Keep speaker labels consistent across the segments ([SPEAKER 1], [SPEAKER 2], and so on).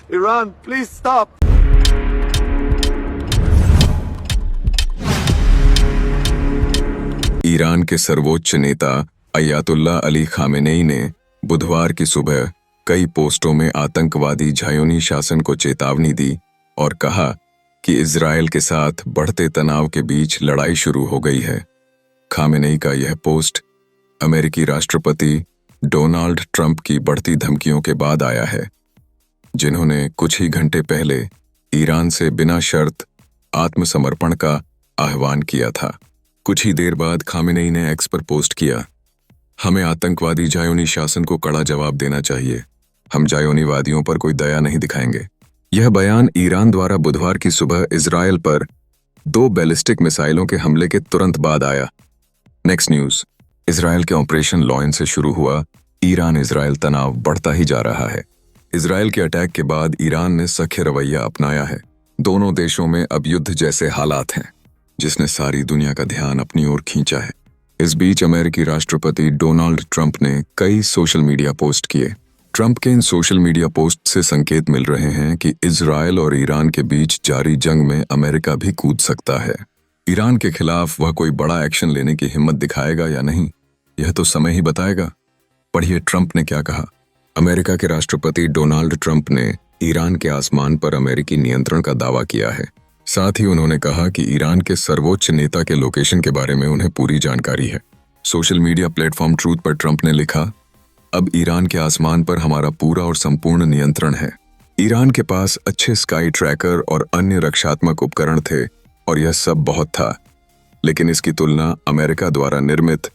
[SPEAKER 1] Iran, please stop.
[SPEAKER 2] Iran के सर्वोच्च नेता अयातुल्लाह अली खामेनेई ने बुधवार की सुबह कई पोस्टों में आतंकवादी ज़ायोनी शासन को चेतावनी दी और कहा कि इजरायल के साथ बढ़ते तनाव के बीच लड़ाई शुरू हो गई है। खामेनेई का यह पोस्ट अमेरिकी राष्ट्रपति डोनाल्ड ट्रंप की बढ़ती धमकियों के बाद आया है, जिन्होंने कुछ ही घंटे पहले ईरान से बिना शर्त आत्मसमर्पण का आह्वान किया था। कुछ ही देर बाद खामेनेई ने एक्स पर पोस्ट किया, हमें आतंकवादी ज़ायोनी शासन को कड़ा जवाब देना चाहिए। हम ज़ायोनीवादियों पर कोई दया नहीं दिखाएंगे। यह बयान ईरान द्वारा बुधवार की सुबह इजरायल पर 2 बैलिस्टिक मिसाइलों के हमले के तुरंत बाद आया। Next news. इजरायल के ऑपरेशन लॉयन से शुरू हुआ ईरान इजरायल तनाव बढ़ता ही जा रहा है। इजरायल के अटैक के बाद ईरान ने सख्य रवैया अपनाया है। दोनों देशों में अब युद्ध जैसे हालात हैं, जिसने सारी दुनिया का ध्यान अपनी ओर खींचा है। इस बीच अमेरिकी राष्ट्रपति डोनाल्ड ट्रंप ने कई सोशल मीडिया पोस्ट किए। ट्रंप के इन सोशल मीडिया पोस्ट से संकेत मिल रहे हैं कि इजरायल और ईरान के बीच जारी जंग में अमेरिका भी कूद सकता है। ईरान के खिलाफ वह कोई बड़ा एक्शन लेने की हिम्मत दिखाएगा या नहीं, यह तो समय ही बताएगा। पढ़िए ट्रंप ने क्या कहा। अमेरिका के राष्ट्रपति डोनाल्ड ट्रंप ने ईरान के आसमान पर अमेरिकी नियंत्रण का दावा किया है। साथ ही उन्होंने कहा कि ईरान के सर्वोच्च नेता के लोकेशन के बारे में उन्हें पूरी जानकारी है। सोशल मीडिया प्लेटफॉर्म ट्रूथ पर ट्रंप ने लिखा, अब ईरान के आसमान पर हमारा पूरा और संपूर्ण नियंत्रण है। ईरान के पास अच्छे स्काई ट्रैकर और अन्य रक्षात्मक उपकरण थे और यह सब बहुत था, लेकिन इसकी तुलना अमेरिका द्वारा निर्मित,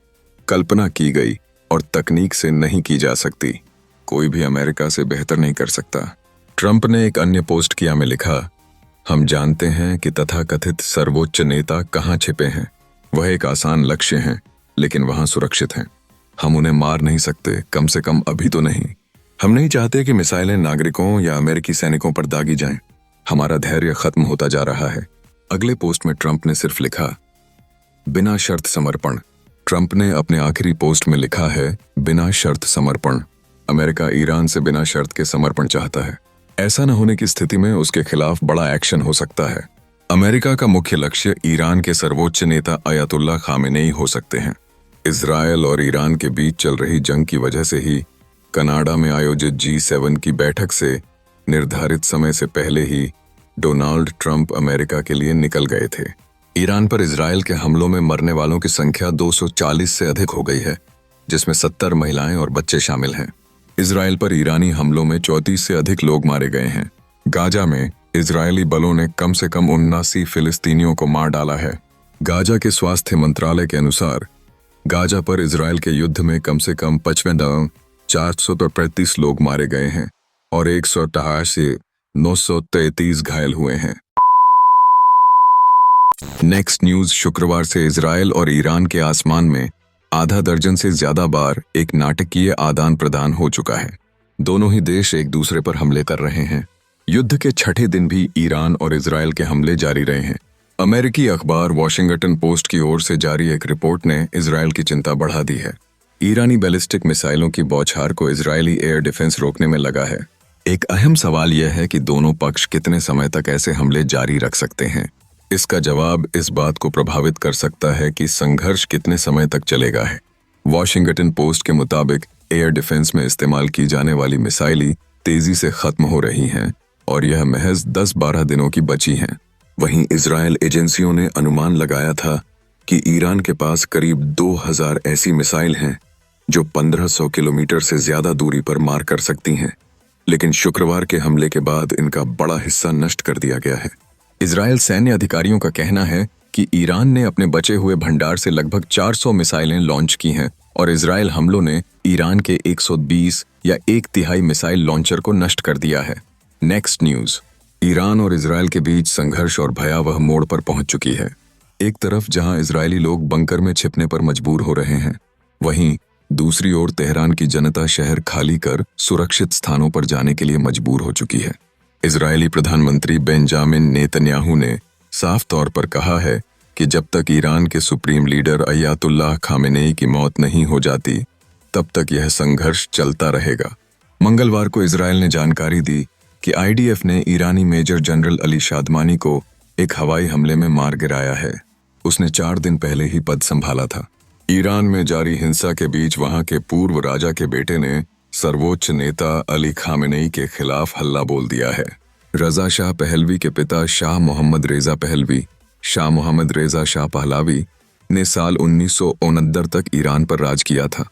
[SPEAKER 2] कल्पना की गई और तकनीक से नहीं की जा सकती। कोई भी अमेरिका से बेहतर नहीं कर सकता। ट्रंप ने एक अन्य पोस्ट किया में लिखा, हम जानते हैं कि तथाकथित सर्वोच्च नेता कहाँ छिपे हैं। वह एक आसान लक्ष्य हैं, लेकिन वहां सुरक्षित हैं। हम उन्हें मार नहीं सकते, कम से कम अभी तो नहीं। हम नहीं चाहते कि मिसाइलें नागरिकों या अमेरिकी सैनिकों पर दागी जाएं। हमारा धैर्य खत्म होता जा रहा है। अगले पोस्ट में ट्रंप ने सिर्फ लिखा, बिना शर्त समर्पण। ट्रंप ने अपने आखिरी पोस्ट में लिखा है, बिना शर्त समर्पण। अमेरिका ईरान से बिना शर्त के समर्पण चाहता है। ऐसा न होने की स्थिति में उसके खिलाफ बड़ा एक्शन हो सकता है। अमेरिका का मुख्य लक्ष्य ईरान के सर्वोच्च नेता अयातुल्लाह खामेनेई हो सकते हैं। इजरायल और ईरान के बीच चल रही जंग की वजह से ही कनाडा में आयोजित G7 की बैठक से निर्धारित समय से पहले ही डोनाल्ड ट्रंप अमेरिका के लिए निकल गए थे। ईरान पर इजरायल के हमलों में मरने वालों की संख्या 240 से अधिक हो गई है, जिसमें 70 महिलाएं और बच्चे शामिल हैं। इजरायल पर ईरानी हमलों में 34 से अधिक लोग मारे गए हैं। गाजा में इजरायली बलों ने कम से कम 79 फिलिस्तीनियों को मार डाला है। गाजा के स्वास्थ्य मंत्रालय के अनुसार गाजा पर इजरायल के युद्ध में कम से कम 55,433 लोग मारे गए हैं और 188,933 घायल हुए हैं। Next news. शुक्रवार से इजरायल और ईरान के आसमान में आधा दर्जन से ज्यादा बार एक नाटकीय आदान प्रदान हो चुका है। दोनों ही देश एक दूसरे पर हमले कर रहे हैं। युद्ध के छठे दिन भी ईरान और इजरायल के हमले जारी रहे हैं। अमेरिकी अखबार वॉशिंगटन पोस्ट की ओर से जारी एक रिपोर्ट ने इजरायल की चिंता बढ़ा दी है। ईरानी बैलिस्टिक मिसाइलों की बौछार को इजरायली एयर डिफेंस रोकने में लगा है। एक अहम सवाल यह है कि दोनों पक्ष कितने समय तक ऐसे हमले जारी रख सकते हैं। इसका जवाब इस बात को प्रभावित कर सकता है कि संघर्ष कितने समय तक चलेगा है। वॉशिंगटन पोस्ट के मुताबिक एयर डिफेंस में इस्तेमाल की जाने वाली मिसाइलें तेजी से खत्म हो रही हैं और यह महज 10-12 दिनों की बची हैं। वहीं इजरायल एजेंसियों ने अनुमान लगाया था कि ईरान के पास करीब 2000 ऐसी मिसाइल हैं जो 1500 किलोमीटर से ज्यादा दूरी पर मार कर सकती हैं, लेकिन शुक्रवार के हमले के बाद इनका बड़ा हिस्सा नष्ट कर दिया गया है। इजरायल सैन्य अधिकारियों का कहना है कि ईरान ने अपने बचे हुए भंडार से लगभग 400 मिसाइलें लॉन्च की हैं और इजरायल हमलों ने ईरान के 120 या 1/3 मिसाइल लॉन्चर को नष्ट कर दिया है। Next news. ईरान और इजरायल के बीच संघर्ष और भयावह मोड़ पर पहुंच चुकी है। एक तरफ जहां इजरायली लोग बंकर में छिपने पर मजबूर हो रहे हैं, वहीं दूसरी ओर तेहरान की जनता शहर खाली कर सुरक्षित स्थानों पर जाने के लिए मजबूर हो चुकी है। इजरायली प्रधानमंत्री बेंजामिन नेतन्याहू ने साफ तौर पर कहा है कि जब तक ईरान के सुप्रीम लीडर अयातुल्लाह खामेनेई की मौत नहीं हो जाती, तब तक यह संघर्ष चलता रहेगा। मंगलवार को इजरायल ने जानकारी दी कि आईडीएफ ने ईरानी मेजर जनरल अली शादमानी को एक हवाई हमले में मार गिराया है। उसने 4 दिन पहले ही पद संभाला था। ईरान में जारी हिंसा के बीच वहां के पूर्व राजा के बेटे ने सर्वोच्च नेता अली खामेनेई के खिलाफ हल्ला बोल दिया है। रजा शाह पहलवी के पिता शाह मोहम्मद रेजा पहलवी, शाह मोहम्मद रेजा शाह पहलवी ने साल 1969 तक ईरान पर राज किया था।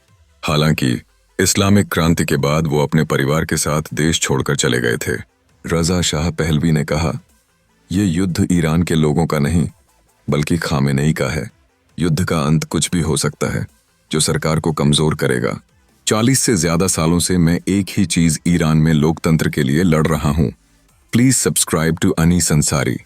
[SPEAKER 2] हालांकि इस्लामिक क्रांति के बाद वो अपने परिवार के साथ देश छोड़कर चले गए थे। रजा शाह पहलवी ने कहा, ये युद्ध ईरान के लोगों का नहीं बल्कि खामेनेई का है। युद्ध का अंत कुछ भी हो सकता है जो सरकार को कमजोर करेगा। 40 से ज्यादा सालों से मैं एक ही चीज ईरान में लोकतंत्र के लिए लड़ रहा हूं। Please subscribe to Anis Ansari.